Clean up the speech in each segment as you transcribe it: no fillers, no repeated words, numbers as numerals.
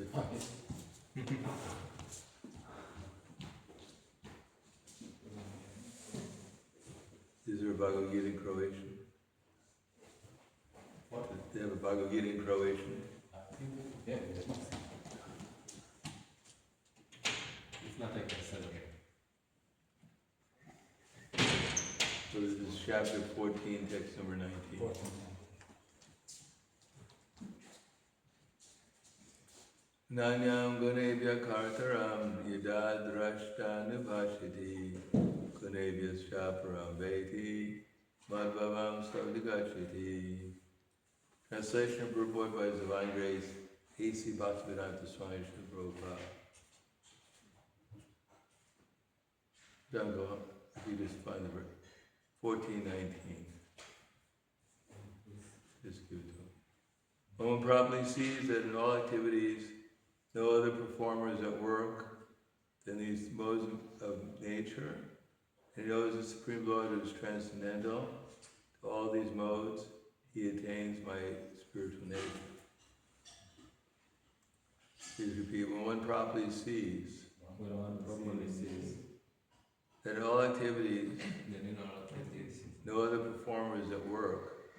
especially for Is there a Bhagavad Gita in Croatian? What? Do they have a Bhagavad Gita in Croatian? Yeah, it must. If not, I can send it. So this is chapter 14, text number 19. Nanyam gunebhya kartaram yada drashta nubhashiti gunebhya shaparam veti madhvavam savdigachiti. Translation and purport by His Divine Grace, A.C. Bhaktivedanta Swami Prabhupada. Don't go on, if you just find the verse. 14:19. Just give it to him. When one properly sees that in all activities, no other performer is at work than these modes of nature, and he knows the Supreme Lord is transcendental to all these modes, he attains my spiritual nature. Please repeat, when one properly sees that in all activities, no other performer is at work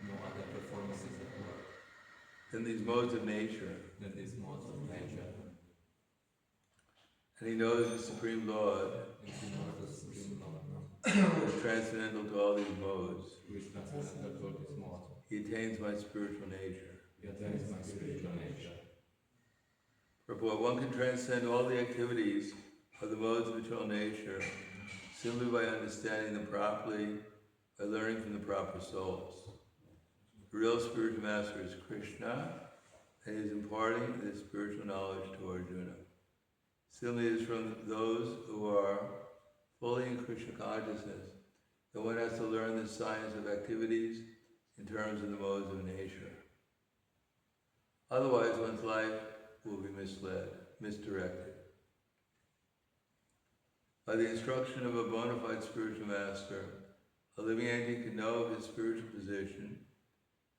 than these modes of nature, and he knows the Supreme Lord is transcendental to all these modes, he attains my spiritual nature. Purport, one can transcend all the activities of the modes of eternal nature simply by understanding them properly, by learning from the proper souls. The real spiritual master is Krishna, and he is imparting this spiritual knowledge to Arjuna. Simply it is from those who are fully in Krishna consciousness that one has to learn the science of activities in terms of the modes of nature. Otherwise, one's life will be misled, misdirected. By the instruction of a bona fide spiritual master, a living entity can know of his spiritual position,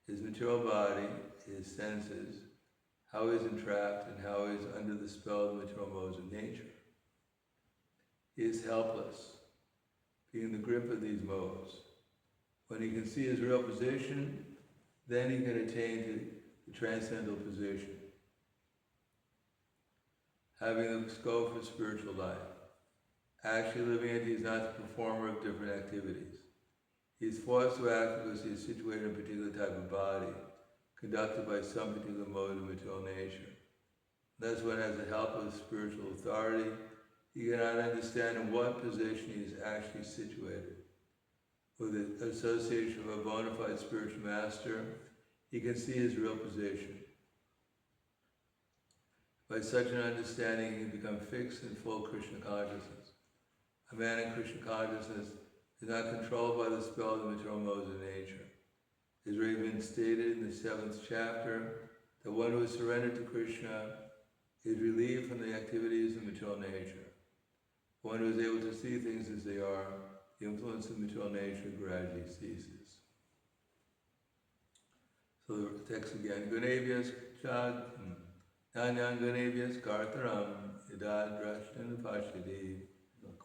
his material body, his senses, how he is entrapped, and how he is under the spell of the material modes of nature. He is helpless, being in the grip of these modes. When he can see his real position, then he can attain to the transcendental position, having the scope for spiritual life. Actually, living entity is not the performer of different activities. He is forced to act because he is situated in a particular type of body, conducted by some particular mode of material nature. Thus, when has the help of spiritual authority, he cannot understand in what position he is actually situated. With the association of a bona fide spiritual master, he can see his real position. By such an understanding, he can become fixed in full Krishna consciousness. A man in Krishna consciousness is not controlled by the spell of the material modes of nature. It has already been stated in the 7th chapter that one who is surrendered to Krishna is relieved from the activities of material nature. One who is able to see things as they are, the influence of material nature gradually ceases. So the text again, Gunebhyas chad, Nanyan Gunebhyas kartaram, Yada drashtan pashati,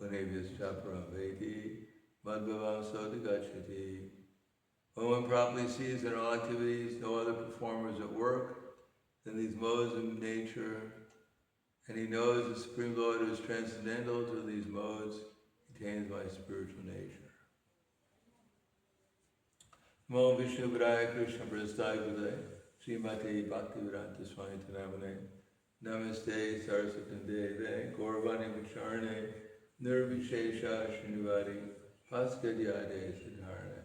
Gunebhyas chaparam veti, Madhvavam sodagachati. When one properly sees in all activities no other performer is at work than these modes of nature, and he knows the Supreme Lord who is transcendental to these modes, he attains my spiritual nature. Namo Vishnu Padaya Krishna Prasthaya Pudaya Srimati Bhaktivedanta Swami Tanamane Namaste Saraswati Deve Gauravani Vicharne Nirvishesha Srinivadi Paskadyade Siddharne.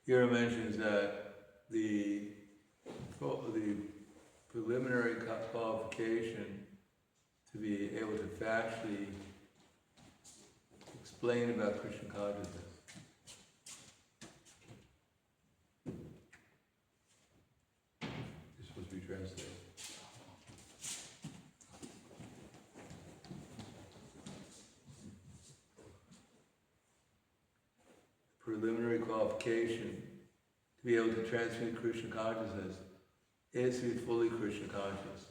Here it mentions that the preliminary qualification to be able to factually explain about Krishna consciousness is supposed to be translated. preliminary qualification to be able to transmute Krishna consciousness is to be fully Krishna conscious.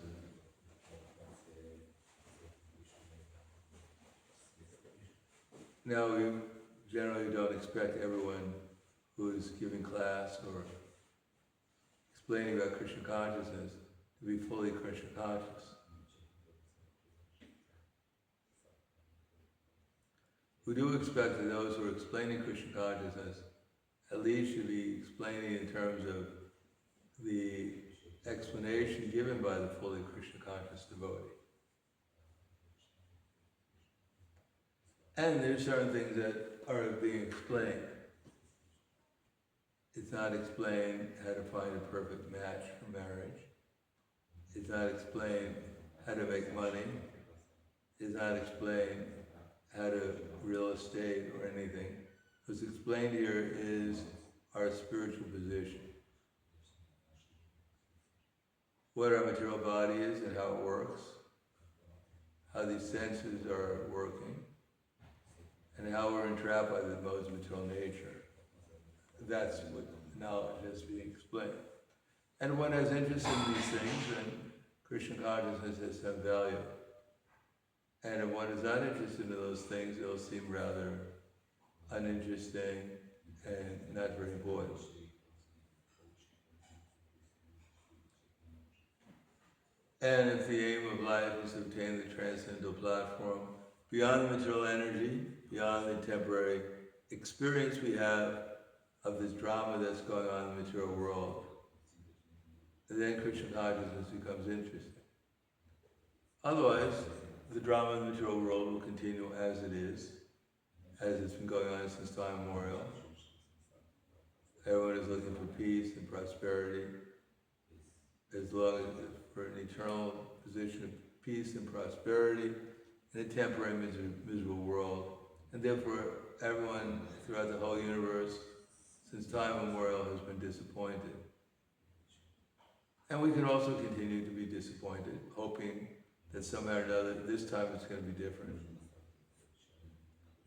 Now, we generally don't expect everyone who is giving class or explaining about Krishna consciousness to be fully Krishna conscious. We do expect that those who are explaining Krishna consciousness at least should be explaining in terms of the explanation given by the fully Krishna conscious devotee. And there's certain things that are being explained. It's not explained how to find a perfect match for marriage. It's not explained how to make money. It's not explained how to real estate or anything. What's explained here is our spiritual position. What our material body is and how it works, how these senses are working, and how we're entrapped by the modes of material nature. That's what knowledge is being explained. And one has interest in these things, then Krishna consciousness has some value. And if one is not interested in those things, it'll seem rather uninteresting and not very important. And if the aim of life is to obtain the transcendental platform beyond the material energy, beyond the temporary experience we have of this drama that's going on in the material world, then Krishna consciousness becomes interesting. Otherwise, the drama in the material world will continue as it is, as it's been going on since time immemorial. Everyone is looking for peace and prosperity, as long as for an eternal position of peace and prosperity in a temporary miserable world. And therefore, everyone throughout the whole universe, since time immemorial, has been disappointed. And we can also continue to be disappointed, hoping that somehow or another, this time it's going to be different.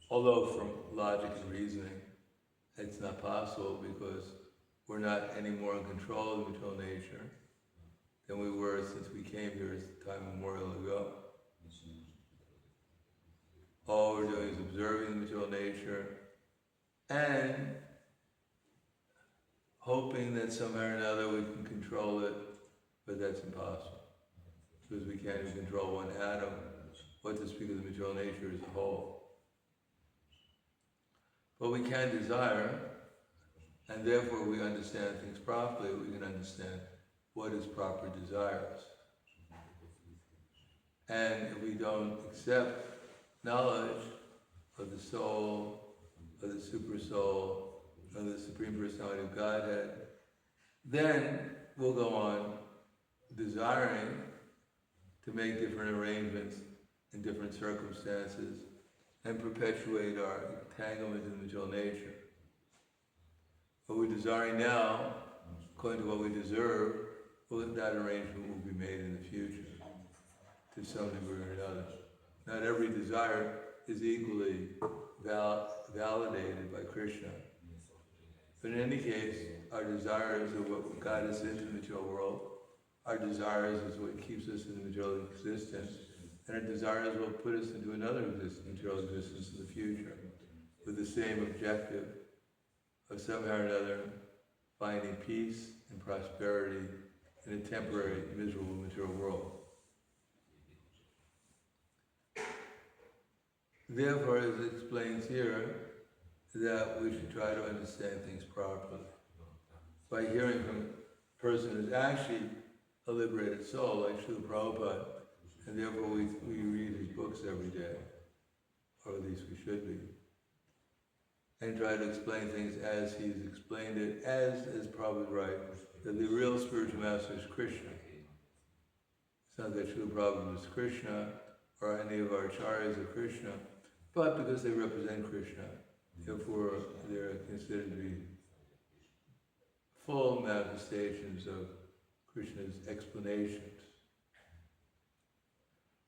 Although from logic and reasoning, it's not possible because we're not any more in control of the material nature than we were since we came here time immemorial ago. All we're doing is observing the material nature and hoping that somehow or another we can control it, but that's impossible. Because we can't even control one atom, what to speak of the material nature as a whole. But we can desire, and therefore we understand things properly, we can understand what is proper desires. And if we don't accept knowledge of the soul, of the super soul, of the Supreme Personality of Godhead, then we'll go on desiring to make different arrangements in different circumstances and perpetuate our entanglement in the material nature. What we're desiring now, according to what we deserve, well, that arrangement will be made in the future, to some degree or another. Not every desire is equally validated by Krishna. But in any case, our desires are what got us into the material world. Our desires is what keeps us in the material existence. And our desires will put us into another material existence in the future with the same objective of somehow or another finding peace and prosperity in a temporary, miserable material world. Therefore, as it explains here, that we should try to understand things properly. By hearing from a person who's actually a liberated soul, like Srila Prabhupada, and therefore we read his books every day, or at least we should be, and try to explain things as he's explained it, as is probably right, that the real spiritual master is Krishna. It's not that Srila Prabhupada is Krishna, or any of our acharyas are Krishna, but because they represent Krishna, therefore they're considered to be full manifestations of Krishna's explanations.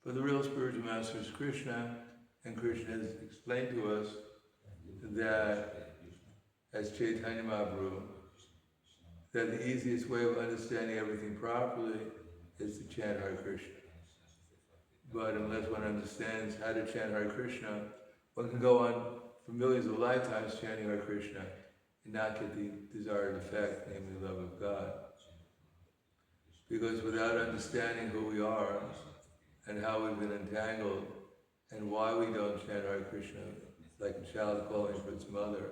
But the real spiritual master is Krishna, and Krishna has explained to us that as Chaitanya Mahaprabhu, that the easiest way of understanding everything properly is to chant Hare Krishna. But unless one understands how to chant Hare Krishna, one can go on for millions of lifetimes chanting Hare Krishna and not get the desired effect, namely love of God. Because without understanding who we are and how we've been entangled and why we don't chant Hare Krishna like a child calling for its mother,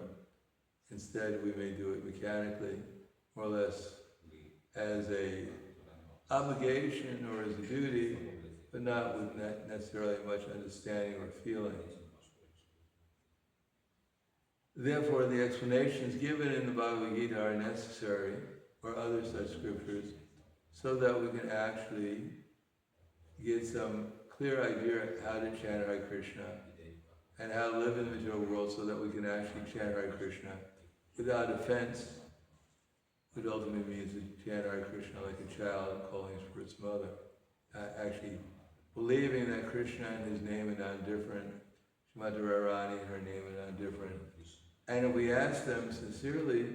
instead we may do it mechanically, more or less as a obligation or as a duty, but not with necessarily much understanding or feeling. Therefore, the explanations given in the Bhagavad Gita are necessary, or other such scriptures, so that we can actually get some clear idea of how to chant Hare Krishna and how to live in the material world so that we can actually chant Hare Krishna without offense, which ultimately means to chant Hare Krishna like a child calling for its mother. Actually believing that Krishna and his name are not different, Srimati Radharani and her name are not different. And if we ask them sincerely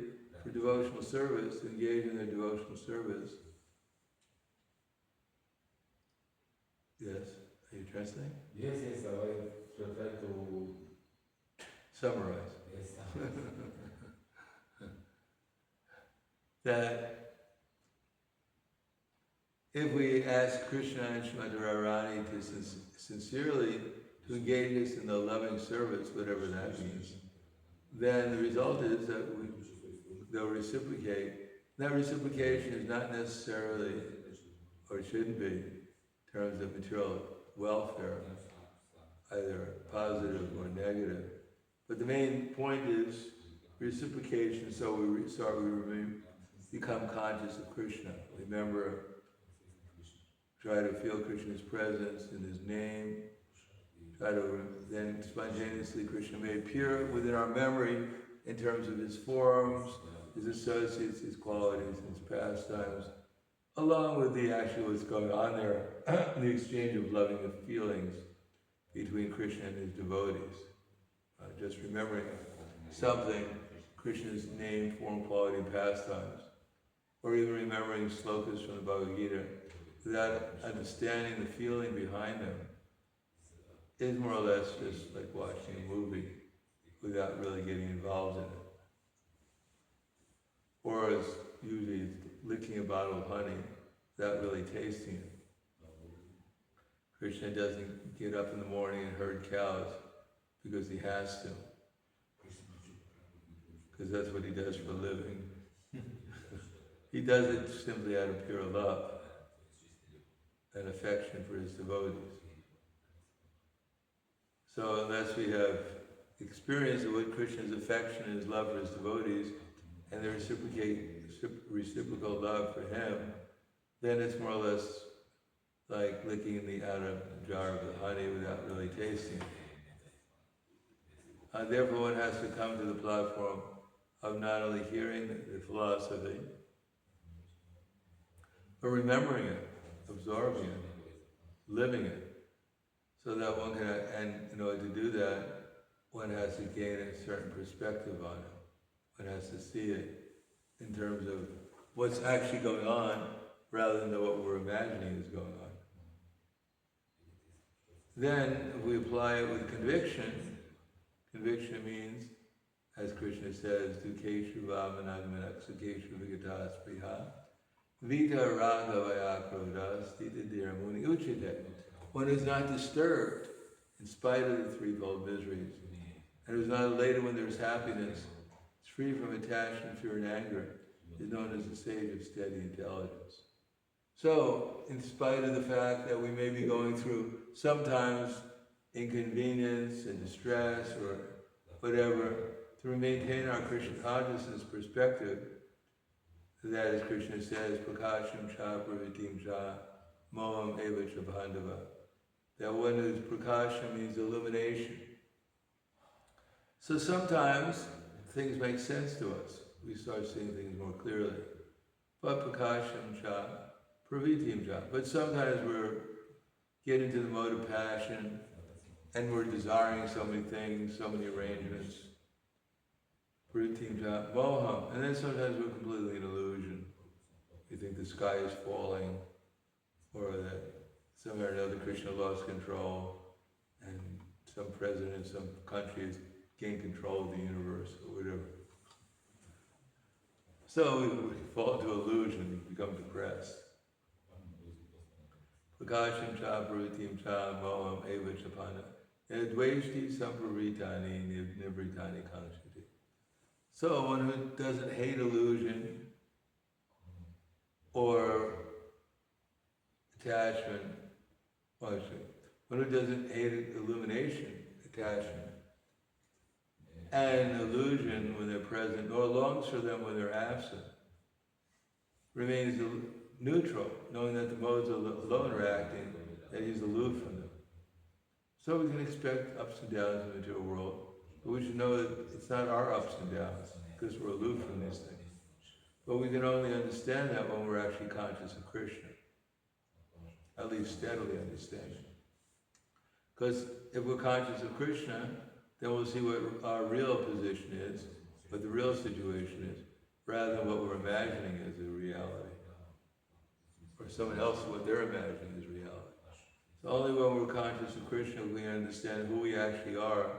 for devotional service, to engage in their devotional service. Yes, are you translating? Yes, I will try to Summarize. Yes. That if we ask Krishna and Srimati Radharani to sincerely to engage us in the loving service, whatever that means, then the result is that they'll reciprocate. That reciprocation is not necessarily, or shouldn't be, in terms of material welfare, either positive or negative. But the main point is reciprocation, so we become conscious of Krishna. Remember, try to feel Krishna's presence in his name. Try to then spontaneously Krishna may appear within our memory in terms of his forms, his associates, his qualities, his pastimes, along with the actual what's going on there, the exchange of loving of feelings between Krishna and his devotees. Just remembering something, Krishna's name, form, quality, and pastimes, or even remembering slokas from the Bhagavad Gita, without understanding the feeling behind them, is more or less just like watching a movie without really getting involved in it. Or as usually licking a bottle of honey without really tasting it. Krishna doesn't get up in the morning and herd cows because he has to. Because that's what he does for a living. He does it simply out of pure love and affection for his devotees. So unless we have experience of what Krishna's affection and his love for his devotees and the reciprocal love for him, then it's more or less like licking the outer jar of the honey without really tasting it. Therefore one has to come to the platform of not only hearing the philosophy, but remembering it, absorbing it, living it. So that one can, and in order to do that, one has to gain a certain perspective on it. One has to see it in terms of what's actually going on rather than what we're imagining is going on. Then, if we apply it with conviction, conviction means, as Krishna says, Dukeshu Vamanagmanak Sukeshu Vigatas Priha Vita Raghavaya Krodha Stita Dhiramuni Uchite. One is not disturbed in spite of the threefold miseries. And it is not elated when there is happiness. It's free from attachment, fear, and anger. It is known as the sage of steady intelligence. So, in spite of the fact that we may be going through sometimes inconvenience and distress or whatever, to maintain our Krishna consciousness perspective, that as Krishna says, Prakasham Cha Pravitim Cha Moham Eva Cha Bandhava. That one is Prakasham means illumination. So sometimes things make sense to us. We start seeing things more clearly. But Prakasham Cha Pravitim Cha. But sometimes we're getting into the mode of passion and we're desiring so many things, so many arrangements. Vritim cha moham. And then sometimes we're completely in illusion. We think the sky is falling, or that somehow or another Krishna lost control, and some president in some country has gained control of the universe, or whatever. So we fall into illusion, we become depressed. Prakasham cha vritim cha moham eva chapana. Dveshti samparitani nivritani kanshati. So one who doesn't hate illusion or attachment, well, actually, one who doesn't hate illumination, attachment, and illusion when they're present, nor longs for them when they're absent, remains neutral, knowing that the modes alone are acting, that he's aloof from them. So we can expect ups and downs in the material world, but we should know that it's not our ups and downs, because we're aloof from these things. But we can only understand that when we're actually conscious of Krishna, at least steadily understanding. Because if we're conscious of Krishna, then we'll see what our real position is, what the real situation is, rather than what we're imagining as a reality, or someone else what they're imagining as reality. So only when we're conscious of Krishna we understand who we actually are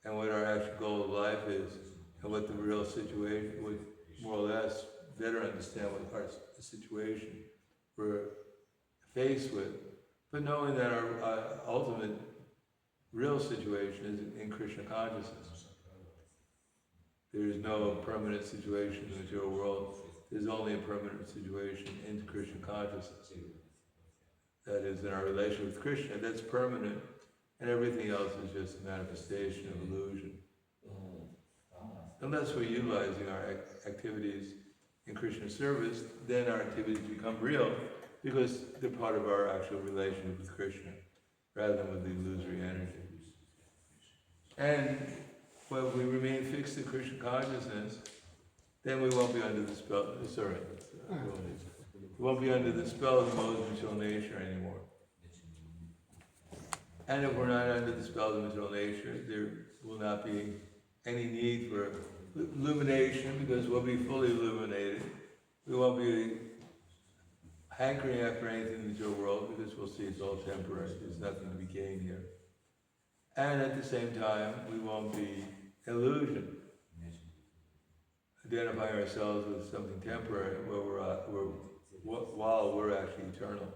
and what our actual goal of life is and what the real situation, we more or less better understand what our situation we're faced with, but knowing that our ultimate real situation is in Krishna consciousness. There is no permanent situation in the material world. There's only a permanent situation in Krishna consciousness. That is, in our relation with Krishna, that's permanent, and everything else is just a manifestation of illusion. Unless we're utilizing our activities in Krishna service, then our activities become real, because they're part of our actual relationship with Krishna, rather than with the illusory energy. And when we remain fixed in Krishna consciousness, then we won't be under the spell, we won't be under the spell of the modes of material nature anymore. And if we're not under the spell of the material nature, there will not be any need for illumination, because we'll be fully illuminated. We won't be hankering after anything in the material world, because we'll see it's all temporary. There's nothing to be gained here. And at the same time, we won't be illusion, identifying ourselves with something temporary while we're actually eternal.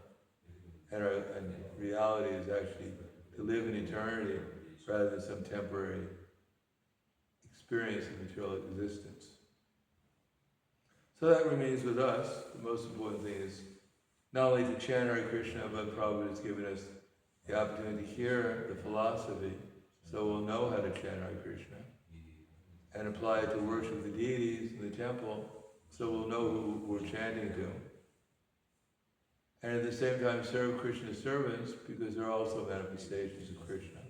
And reality is actually to live in eternity rather than some temporary experience of material existence. So that remains with us. The most important thing is not only to chant Hare Krishna, but Prabhupada has given us the opportunity to hear the philosophy, so we'll know how to chant Hare Krishna, and apply it to worship the deities in the temple, so we'll know who we're chanting to. And at the same time serve Krishna's servants, because they're also manifestations of Krishna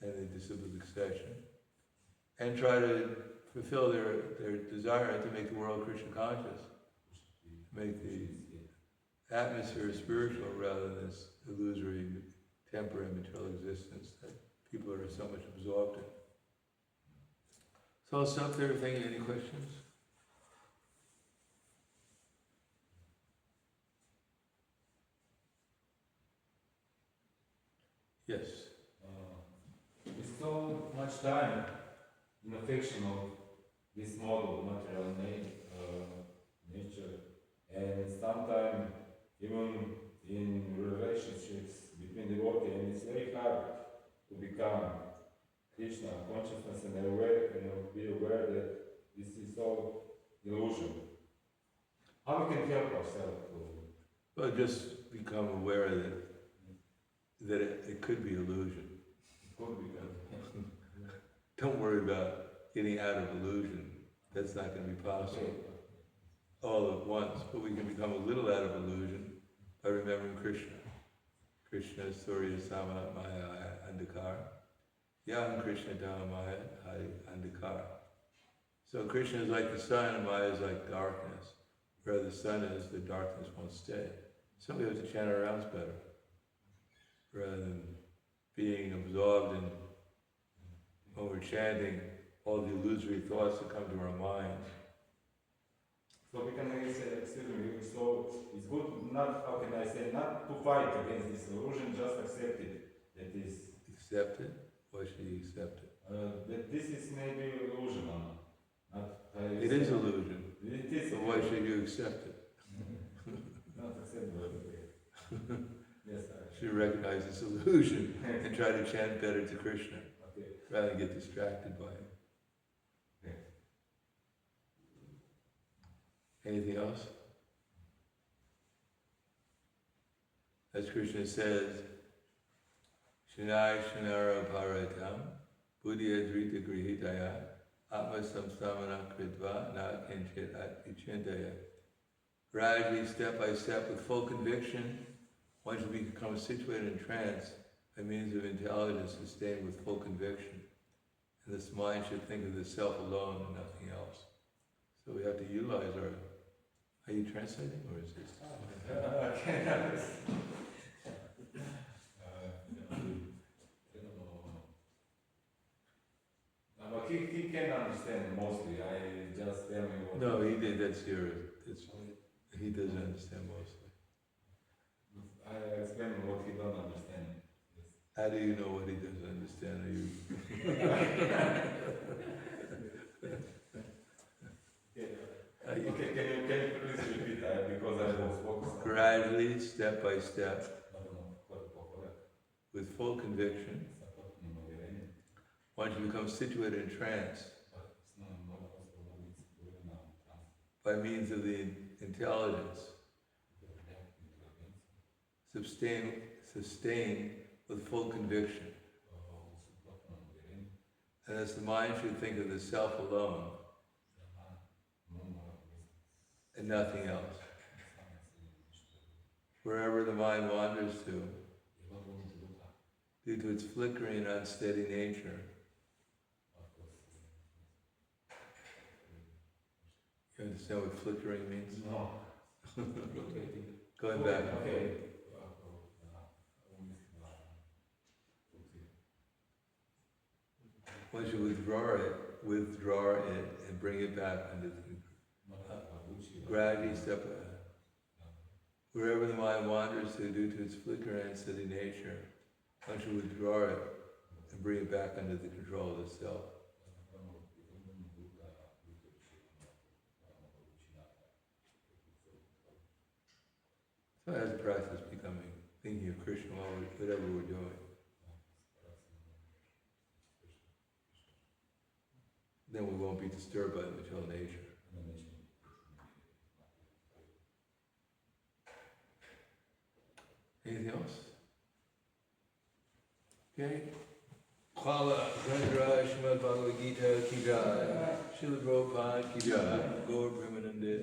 and the disciplic succession. And try to fulfill their desire to make the world Krishna conscious, make the atmosphere spiritual rather than this illusory, temporary material existence that people are so much absorbed in. So I'll stop there. Thank you. Any questions? Yes. We so much time in affection of this model of material nature, and sometimes even in relationships between devotees, and it's very hard to become Krishna consciousness and be aware that this is all illusion. How we can help ourselves to? Well, just become aware that it could be illusion. It could become. Don't worry about getting out of illusion. That's not going to be possible all at once. But we can become a little out of illusion by remembering Krishna. Krishna Surya Sama Maya Andhakar. Yam Krishna Dhamma Maya Hai Andhakar. So Krishna is like the sun and Maya is like darkness. Where the sun is, the darkness won't stay. So we have to chant our rounds better, rather than being absorbed in, when we're chanting, all the illusory thoughts that come to our minds. So we can say, excuse me, so it's good not, how can I say, not to fight against this illusion, just accept it. That is. Accept it? Why should you accept it? That this is maybe illusion or not. It is illusion. It is. So why should you accept it? Not accept it. Yes, You should recognize this illusion and try to chant better to Krishna, rather than get distracted by it. Anything else? As Krishna says, Shanai Shanara Paratam Buddhya Drita Grihitaya Atma Samsamana Kritva Na Kinchit Atvichintaya. Gradually, step by step, with full conviction, one should become situated in trance by means of intelligence sustained with full conviction. And this mind should think of the self alone and nothing else. So we have to utilize our... Are you translating or is this? He can understand mostly. I just tell me what. No, he did. That's your... he doesn't understand mostly. I explain what he don't understand. Yes. How do you know what he doesn't understand? Are you... Okay, can you please repeat that because I was focused. Gradually, step by step, with full conviction, one should become situated in trance by means of the intelligence, sustained with full conviction. And as the mind should think of the self alone and nothing else. Wherever the mind wanders to, due to its flickering and unsteady nature, you understand what flickering means? No. Going back. Okay. Once you withdraw it and bring it back under the gradually step ahead. Wherever the mind wanders to due to its flickering and unsteady nature, one should withdraw it and bring it back under the control of the self. So as practice becoming, thinking of Krishna while whatever we're doing. Then we won't be disturbed by the material nature. Anything else? Okay. Khala Gandhara Srimad Bhagavad Gita Ki Jai. Srila Prabhupada Ki Jai. Gaur Premanande.